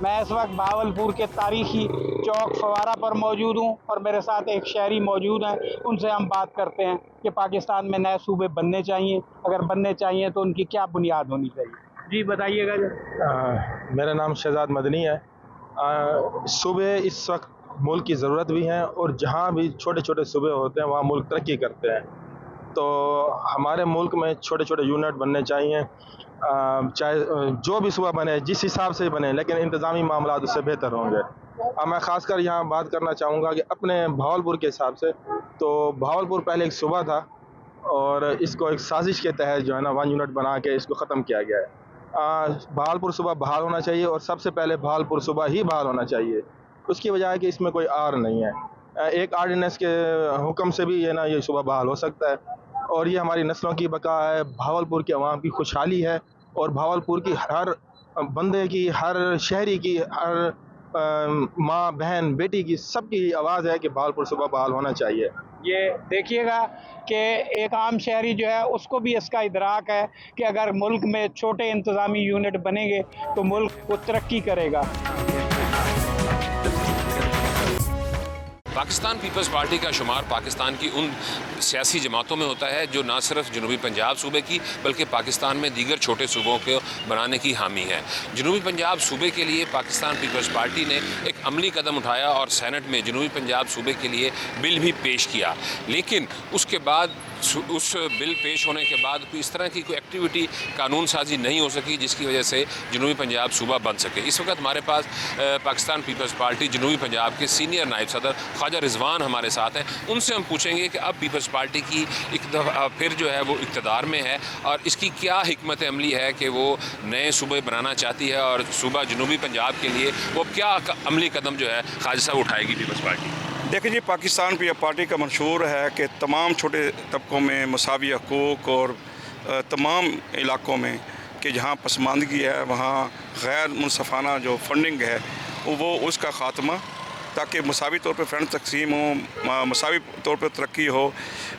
मैं इस वक्त भावलपुर के तारीखी चौक फवारा पर मौजूद हूँ और मेरे साथ एक शहरी मौजूद हैं। उनसे हम बात करते हैं कि पाकिस्तान में नए सूबे बनने चाहिए, अगर बनने चाहिए तो उनकी क्या बुनियाद होनी चाहिए। जी बताइएगा। मेरा नाम शहजाद मदनी है। सूबे इस वक्त मुल्क की ज़रूरत भी है और जहाँ भी छोटे छोटे सूबे होते हैं वहाँ मुल्क तरक्की करते हैं। तो हमारे मुल्क में छोटे छोटे यूनिट बनने चाहिए, चाहे जो भी सूबा बने जिस हिसाब से बने, लेकिन इंतज़ामी मामला उससे बेहतर होंगे। मैं ख़ासकर यहाँ बात करना चाहूँगा कि अपने भावलपुर के हिसाब से, तो भावलपुर पहले एक सूबा था और इसको एक साजिश के तहत जो है ना 1 यूनिट बना के इसको ख़त्म किया गया है। भावलपुर सूबा बहाल होना चाहिए और सबसे पहले भावलपुर सूबा ही बहाल होना चाहिए। उसकी वजह है कि इसमें कोई आर नहीं है। एक आर्डिनेंस के हुक्म से भी ये सूबा बहाल हो सकता है और ये हमारी नस्लों की बका है, भावलपुर के अवाम की खुशहाली है और भावलपुर की हर बंदे की, हर शहरी की, हर माँ बहन बेटी की, सबकी आवाज़ है कि भावलपुर सूबा बहाल होना चाहिए। ये देखिएगा कि एक आम शहरी जो है उसको भी इसका इदराक है कि अगर मुल्क में छोटे इंतज़ामी यूनिट बनेंगे तो मुल्क को तरक्की करेगा। पाकिस्तान पीपल्स पार्टी का शुमार पाकिस्तान की उन सियासी जमातों में होता है जो ना सिर्फ जनूबी पंजाब सूबे की बल्कि पाकिस्तान में दीगर छोटे सूबों को बनाने की हामी है। जनूबी पंजाब सूबे के लिए पाकिस्तान पीपल्स पार्टी ने एक अमली कदम उठाया और सेनेट में जनूबी पंजाब सूबे के लिए बिल भी पेश किया, लेकिन उसके बाद उस बिल पेश होने के बाद इस तरह की कोई एक्टिविटी कानून साजी नहीं हो सकी जिसकी वजह से जनूबी पंजाब सूबा बन सके। इस वक्त हमारे पास पाकिस्तान पीपल्स पार्टी जनूबी पंजाब के सीनियर नायब सदर ख्वाजा रिजवान हमारे साथ हैं। उनसे हम पूछेंगे कि अब पीपल्स पार्टी की एक दफ़ा फिर जो है वो इक़्तिदार में है और इसकी क्या हिकमत अमली है कि वो नए सूबे बनाना चाहती है और सूबा जनूबी पंजाब के लिए वो क्या अमली कदम जो है ख्वाजा साहब उठाएगी पीपल्स पार्टी। देखिए जी, पाकिस्तान पीपल्स पार्टी का मंशूर है कि तमाम छोटे तबकों में मसावी हकूक़ और तमाम इलाक़ों में कि जहाँ पसमानदगी है वहाँ गैर मुनसफ़ाना जो फंडिंग है वो उसका ख़ात्मा, ताकि मसावी तौर पर फ़ंड तकसीम हो, मसावी तौर पर तरक्की हो।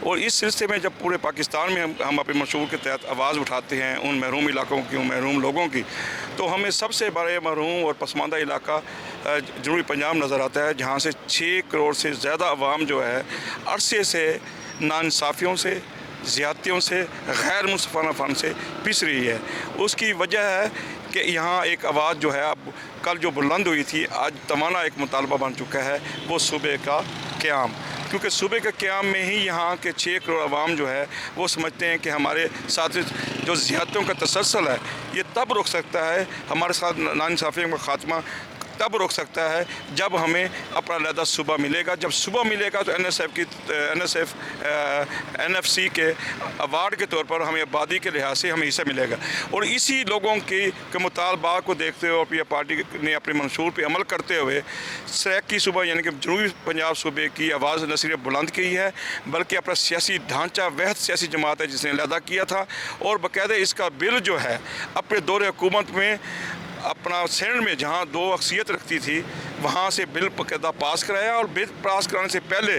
और इस सिलसिले में जब पूरे पाकिस्तान में हम अपने मंशूर के तहत आवाज़ उठाते हैं उन महरूम इलाक़ों की, उन महरूम लोगों की, तो हमें सबसे बड़े महरूम और पसमानदा इलाका जनूबी पंजाब नज़र आता है, जहाँ से 6 करोड़ से ज़्यादा अवाम जो है अरसे से नाइंसाफ़ियों से, ज़्यादतियों से, गैर मुनसफ़ाना फ़ंड से पिस रही है। उसकी वजह है कि यहाँ एक आवाज़ जो है अब कल जो बुलंद हुई थी, आज तमाना एक मुतालबा बन चुका है, वो सूबे का क़याम। क्योंकि सूबे के क़याम में ही यहाँ के 6 करोड़ अवाम जो है वो समझते हैं कि हमारे साथ जो ज़्यादतियों का तसलसल है ये तब रुक सकता है, हमारे साथ नाइंसाफ़ियों का ख़ात्मा तब रोक सकता है जब हमें अपना अलहदा सूबा मिलेगा। जब सूबा मिलेगा तो NFC के अवार्ड के तौर पर हमें आबादी के लिहाज से हमें हिस्सा मिलेगा। और इसी लोगों के मुतालबा को देखते हुए पीपल्स पार्टी ने अपने मंशूर पर अमल करते हुए सराकी सूबा यानी कि जनूबी पंजाब सूबे की आवाज़ न सिर्फ बुलंद की है बल्कि अपना सियासी ढांचा वहद सियासी जमात है जिसने अलहदा किया था और बाकायदा इसका बिल जो है अपने दौरे हुकूमत में अपना सेनेट में जहाँ 2 अक्सियत रखती थी वहाँ से बिल बाकायदा पास कराया। और बिल पास कराने से पहले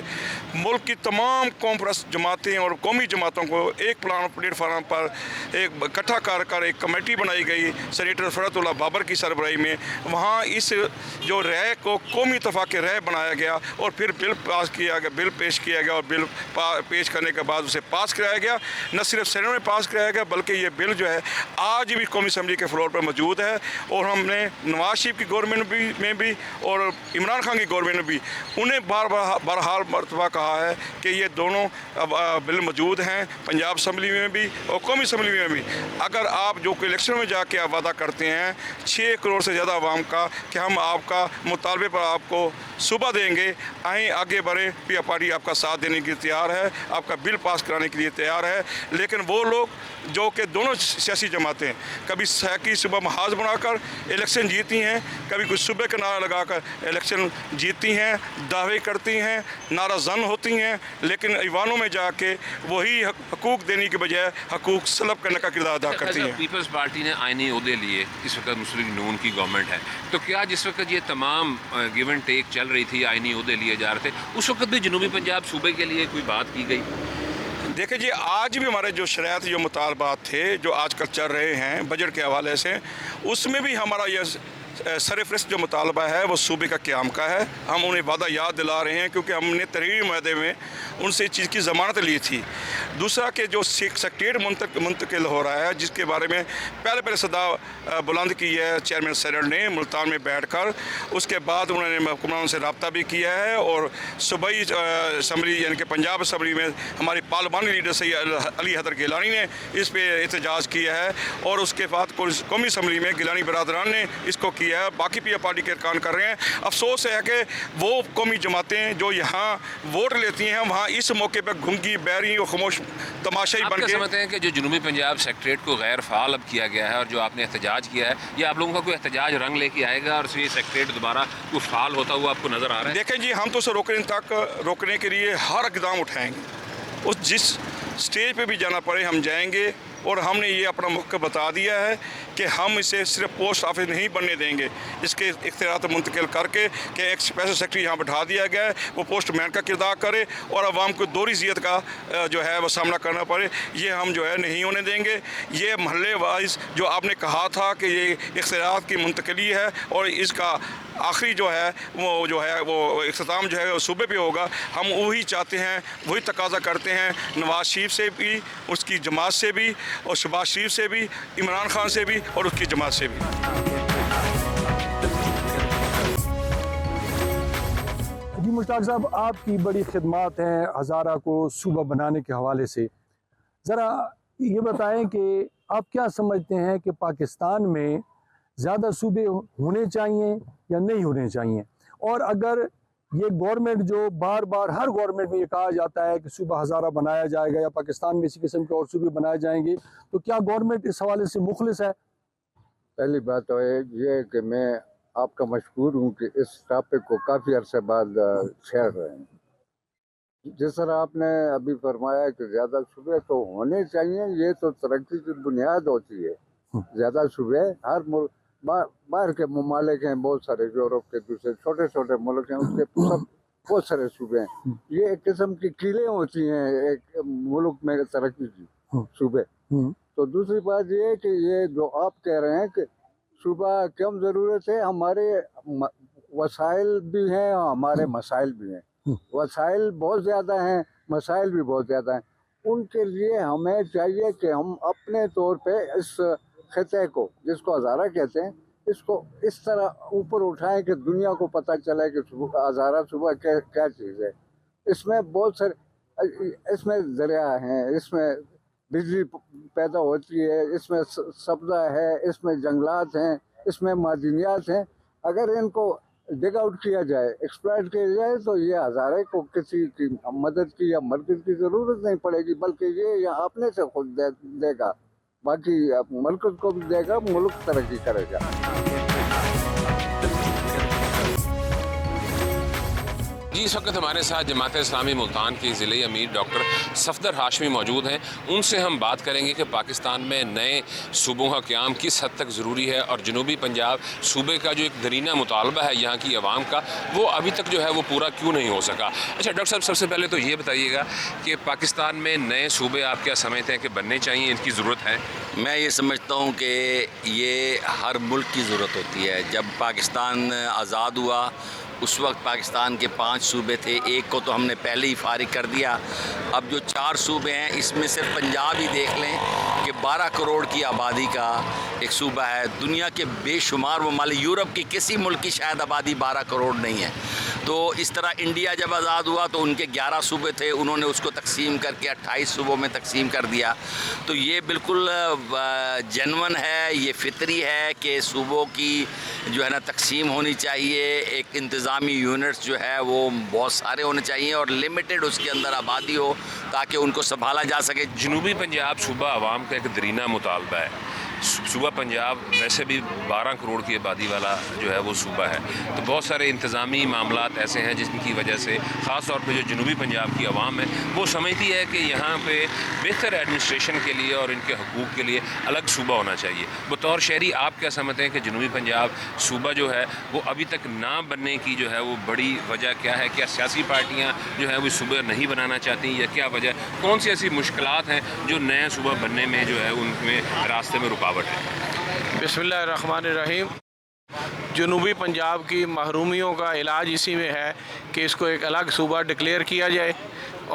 मुल्क की तमाम कौम परस्त जमातें और कौमी जमातों को एक प्लेटफार्म पर एक इकट्ठा कर एक कमेटी बनाई गई सेनेटर फरहतुल्लाह बाबर की सरबराही में। वहाँ इस जो राय को कौमी इत्तेफाक राय बनाया गया और फिर बिल पास किया गया, बिल पेश किया गया और बिल पेश करने के बाद उसे पास कराया गया। न सिर्फ सेनेट में पास कराया गया बल्कि ये बिल जो है आज भी कौमी असम्बली के फ्लोर पर मौजूद है। और हमने नवाज शरीफ की गवर्नमेंट में भी और इमरान खान की गवर्नमेंट में भी उन्हें बहरहाल मरतबा कहा है कि ये दोनों बिल मौजूद हैं पंजाब असम्बली में भी और कौमी असम्बली में भी। अगर आप जो इलेक्शन में जाके आप वादा करते हैं 6 करोड़ से ज़्यादा आवाम का कि हम आपका मुतालबे पर आपको सूबा देंगे, आएँ आगे बढ़े, पीपल्स पार्टी आपका साथ देने के लिए तैयार है, आपका बिल पास कराने के लिए तैयार है। लेकिन वो लोग जो कि दोनों सियासी जमातें कभी सराकी सूबा महाज बनाकर इलेक्शन जीती हैं, कभी कुछ सूबे का नारा लगाकर इलेक्शन जीतती हैं, दावे करती हैं, नारा जन होती हैं, लेकिन ईवानों में जाके वही हकूक़ देने के बजाय हकूक़ सलब करने का किरदार अदा करती हैं। पीपल्स पार्टी ने आईनी ओहदे लिए, इस वक्त मुस्लिम नून की गवर्नमेंट है, तो क्या जिस वक्त ये तमाम गिव एंड टेक चल रही थी, आईनी ओहदे लिए जा रहे थे, उस वक्त भी जनूबी पंजाब सूबे के लिए कोई बात की गई? देखिए जी, आज भी हमारे जो शरायत जो मुतालबात थे जो आजकल चल रहे हैं बजट के हवाले से, उसमें भी हमारा ये सरफरस्त जो मुतालबा है वो सूबे का क़याम का है। हम उन्हें वादा याद दिला रहे हैं क्योंकि हमने तहरीरी माहदे में उनसे इस चीज़ की ज़मानत ली थी। दूसरा कि जो सेक्रेटेरिएट मुंतकिल हो रहा है, जिसके बारे में पहले सदा बुलंद की है चेयरमैन सेनेट ने मुल्तान में बैठकर, उसके बाद उन्होंने हुक्मरानों से रब्ता भी किया है और सूबाई असम्बली यानी कि पंजाब असम्बली में हमारी पार्लिमानी लीडर सैयद अली हैदर गिलानी ने इस पे एहतजाज किया है और उसके बाद कौमी असम्बली में गिलानी बरादरान ने इसको किया है। बाकी पी पार्टी के अरकान कर रहे हैं। अफसोस है कि वो कौमी जमातें जो यहाँ वोट लेती हैं वहाँ इस मौके पर घुंगी बैरी और खामोश तमाशाई आप बन क्या के समझते हैं कि जो जनूबी पंजाब सेक्रेटेरिएट को गैर फाल अब किया गया है और जो आपने एहतजाज किया है, ये आप लोगों का कोई एहतजाज रंग लेके आएगा और ये सेक्रेटेरिएट दोबारा कोई फाल होता हुआ आपको नज़र आ रहा है? देखें जी, हम तो उसे रोकने के लिए हर इकदाम उठाएंगे। उस जिस स्टेज पे भी जाना पड़े हम जाएंगे और हमने ये अपना मौक़िफ़ बता दिया है कि हम इसे सिर्फ पोस्ट ऑफिस नहीं बनने देंगे। इसके इख्तियारात मुंतकिल करके कि एक स्पेशल सेक्रेटरी यहाँ बैठा दिया गया है, वो पोस्टमैन का किरदार करे और अवाम को दोहरी ज़ियत का जो है वो सामना करना पड़े, ये हम जो है नहीं होने देंगे। ये महल्ले वाइज जो आपने कहा था कि ये इख्तियारात की मुंतकिली है और इसका आखिरी जो है वो इख्तिताम जो है वो सूबे पे होगा, हम वही चाहते हैं, वही तकाजा करते हैं नवाज शरीफ से भी, उसकी जमात से भी और शहबाज शरीफ से भी, इमरान खान से भी और उसकी जमात से भी। जी मुश्ताक साहब, आपकी बड़ी खिदमत हैं हज़ारा को सूबा बनाने के हवाले से। ज़रा ये बताएं कि आप क्या समझते हैं कि पाकिस्तान में ज़्यादा सूबे होने चाहिए या नहीं होने चाहिए, और अगर ये गवर्नमेंट जो बार बार हर गवर्नमेंट में ये कहा जाता है कि सूबा हज़ारा बनाया जाएगा या पाकिस्तान में इसी किस्म के और सूबे बनाए जाएंगे, तो क्या गवर्नमेंट इस हवाले से मुखलिस है? पहली बात तो ये कि मैं आपका मशहूर हूँ कि इस टॉपिक को काफ़ी अरसे बाद छेड़ रहे हैं। जिस तरह आपने अभी फरमाया कि ज़्यादा सूबे तो होने चाहिए, ये तो तरक्की की बुनियाद होती है। ज़्यादा सूबे हर मुल्क, बाहर के ममालिक हैं बहुत सारे, यूरोप के दूसरे छोटे छोटे मुल्क हैं, उसके सब बहुत सारे सूबे हैं। ये एक किस्म की कीलें होती हैं एक मुल्क में तरक्की की, सूबे। तो दूसरी बात ये है कि ये जो आप कह रहे हैं कि सूबा क्यों ज़रूरत है, हमारे वसाइल भी हैं और हमारे मसाइल भी हैं। वसाइल बहुत ज़्यादा हैं, मसाइल भी बहुत ज़्यादा हैं। उनके लिए हमें चाहिए कि हम अपने तौर पे इस खिते को, जिसको हज़ारा कहते हैं, इसको इस तरह ऊपर उठाएं कि दुनिया को पता चले कि हज़ारा सूबा क्या चीज़ है। इसमें बहुत सारे, इसमें दरिया हैं, इसमें बिजली पैदा होती है, इसमें सब्ज़ा है, इसमें जंगलात हैं, इसमें मादनियात हैं। अगर इनको डिग आउट किया जाए, एक्सप्लॉइट किया जाए, तो ये हज़ारे को किसी की मदद की या मदद की ज़रूरत नहीं पड़ेगी, बल्कि ये यहाँ अपने से खुद देगा, बाकी मुल्क को भी देगा, मुल्क तरक्की करेगा। जी, इस वक्त हमारे साथ जमात इस्लामी मुल्तान के ज़िले अमीर डॉक्टर सफदर हाशमी मौजूद हैं। उनसे हम बात करेंगे कि पाकिस्तान में नए सूबों का क़याम किस हद तक ज़रूरी है और जनूबी पंजाब सूबे का जो एक दरीना मुतालबा है यहाँ की आवाम का, वो अभी तक जो है वो पूरा क्यों नहीं हो सका। अच्छा डॉक्टर साहब, सबसे पहले तो ये बताइएगा कि पाकिस्तान में नए सूबे आप क्या समझते हैं कि बनने चाहिए, इनकी ज़रूरत है? मैं ये समझता हूँ कि ये हर मुल्क की ज़रूरत होती है। जब पाकिस्तान आज़ाद हुआ उस वक्त पाकिस्तान के 5 सूबे थे, एक को तो हमने पहले ही फारिग कर दिया। अब जो 4 सूबे हैं इसमें सिर्फ पंजाब ही देख लें कि 12 करोड़ की आबादी का एक सूबा है। दुनिया के बेशुमार ममालिक, यूरोप की किसी मुल्क की शायद आबादी 12 करोड़ नहीं है। तो इस तरह इंडिया जब आज़ाद हुआ तो उनके 11 सूबे थे, उन्होंने उसको तकसीम करके 28 सूबों में तकसीम कर दिया। तो ये बिल्कुल जेन्युइन है, ये फितरी है कि सूबों की जो है ना तकसीम होनी चाहिए। एक इंतज़ामी यूनिट्स जो है वो बहुत सारे होने चाहिए और लिमिटेड उसके अंदर आबादी हो ताकि उनको संभाला जा सके। जनूबी पंजाब सूबा आवाम का एक दरीना मुतालबा है। सूबा पंजाब वैसे भी 12 करोड़ की आबादी वाला जो है वो सूबा है, तो बहुत सारे इंतज़ामी मामलात ऐसे हैं जिनकी वजह से ख़ास तौर पे जो जनूबी पंजाब की आवाम है वो समझती है कि यहाँ पे बेहतर एडमिनिस्ट्रेशन के लिए और इनके हकूक़ के लिए अलग सूबा होना चाहिए। बतौर शहरी आप क्या समझते हैं कि जनूबी पंजाब सूबा जो है वो अभी तक ना बनने की जो है वो बड़ी वजह क्या है? क्या सियासी पार्टियाँ जो है वो सूबा नहीं बनाना चाहती या क्या वजह, कौन सी ऐसी मुश्किलात हैं जो नया सूबा बनने में जो है उनमें रास्ते में रुकावट है? बिस्मिल्लाहिर्रहमानिर्रहीम। جنوبی پنجاب کی محرومیوں کا علاج اسی میں ہے کہ اس کو ایک الگ صوبہ ڈکلیئر کیا جائے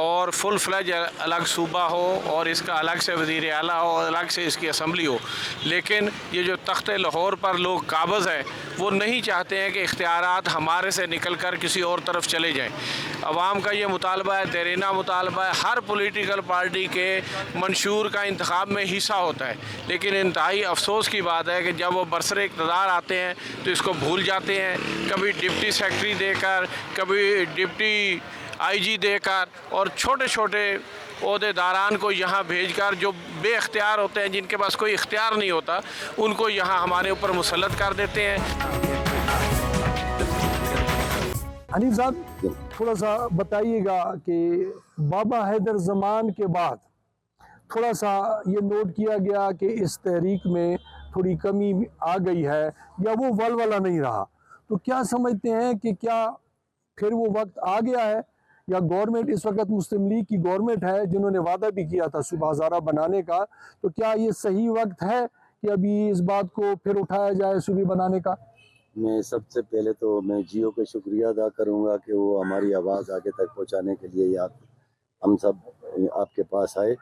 اور فل فلیج الگ صوبہ ہو اور اس کا الگ سے وزیر اعلیٰ ہو اور الگ سے اس کی اسمبلی ہو. لیکن یہ جو تخت لاہور پر لوگ قابض ہیں وہ نہیں چاہتے ہیں کہ اختیارات ہمارے سے نکل کر کسی اور طرف چلے جائیں. عوام کا یہ مطالبہ ہے، دیرینہ مطالبہ ہے، ہر پولیٹیکل پارٹی کے منشور کا انتخاب میں حصہ ہوتا ہے. لیکن انتہائی افسوس کی بات ہے کہ جب وہ برسر اقتدار آتے ہیں تو اس کو بھول جاتے ہیں. کبھی ڈپٹی سیکرٹری دے کر، کبھی ڈپٹی آئی جی دے کر اور چھوٹے چھوٹے عہدے داران کو یہاں بھیج کر جو بے اختیار ہوتے ہیں، جن کے پاس کوئی اختیار نہیں ہوتا، ان کو یہاں ہمارے اوپر مسلط کر دیتے ہیں. حنیف صاحب تھوڑا سا بتائیے گا کہ بابا حیدر زمان کے بعد تھوڑا سا یہ نوٹ کیا گیا کہ اس تحریک میں تھوڑی کمی آ گئی ہے یا وہ ولولہ نہیں رہا، تو کیا سمجھتے ہیں کہ کیا پھر وہ وقت آ گیا ہے یا گورنمنٹ اس وقت مسلم لیگ کی گورنمنٹ ہے جنہوں نے وعدہ بھی کیا تھا صوبہ ہزارہ بنانے کا، تو کیا یہ صحیح وقت ہے کہ ابھی اس بات کو پھر اٹھایا جائے صوبے بنانے کا؟ میں سب سے پہلے تو میں جیو کا شکریہ ادا کروں گا کہ وہ ہماری آواز آگے تک پہنچانے کے لیے ہم سب آپ کے پاس آئے.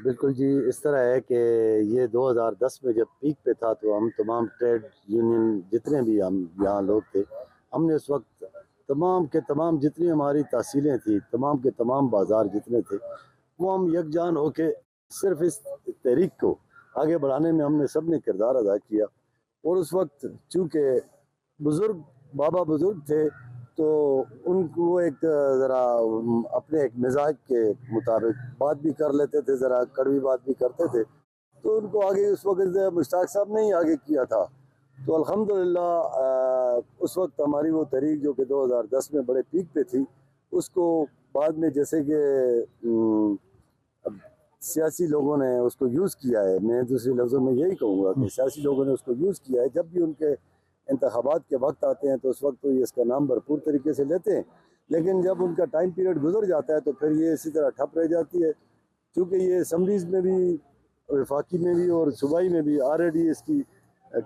بالکل جی، اس طرح ہے کہ یہ 2010 میں جب پیک پہ تھا تو ہم تمام ٹریڈ یونین جتنے بھی ہم یہاں لوگ تھے، ہم نے اس وقت تمام کے تمام جتنی ہماری تحصیلیں تھیں، تمام کے تمام بازار جتنے تھے، وہ ہم یکجان ہو کے صرف اس تحریک کو آگے بڑھانے میں ہم نے سب نے کردار ادا کیا. اور اس وقت چونکہ بابا بزرگ تھے تو ان کو وہ ایک ذرا اپنے ایک مزاج کے مطابق بات بھی کر لیتے تھے، ذرا کڑوی بات بھی کرتے تھے، تو ان کو آگے اس وقت مشتاق صاحب نے ہی آگے کیا تھا. تو الحمدللہ اس وقت ہماری وہ تحریک جو کہ 2010 میں بڑے پیک پہ تھی، اس کو بعد میں جیسے کہ سیاسی لوگوں نے اس کو یوز کیا ہے، میں دوسرے لفظوں میں یہی کہوں گا کہ سیاسی لوگوں نے اس کو یوز کیا ہے. جب بھی ان کے انتخابات کے وقت آتے ہیں تو اس وقت تو یہ اس کا نام بھرپور طریقے سے لیتے ہیں، لیکن جب ان کا ٹائم پیریڈ گزر جاتا ہے تو پھر یہ اسی طرح ٹھپ رہ جاتی ہے. چونکہ یہ اسمبلیز میں بھی، وفاقی میں بھی اور صوبائی میں بھی آلریڈی اس کی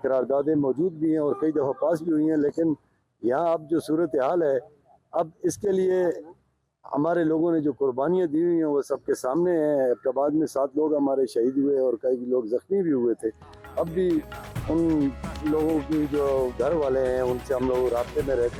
قراردادیں موجود بھی ہیں اور کئی دفعہ پاس بھی ہوئی ہیں. لیکن یہاں اب جو صورتحال ہے، اب اس کے لیے ہمارے لوگوں نے جو قربانیاں دی ہوئی ہیں وہ سب کے سامنے ہیں. ابتداد میں 7 لوگ ہمارے شہید ہوئے اور کئی لوگ زخمی بھی ہوئے تھے. اب بھی ان لوگوں کی جو گھر والے ہیں ان سے ہم لوگ رابطے میں رہتے ہیں.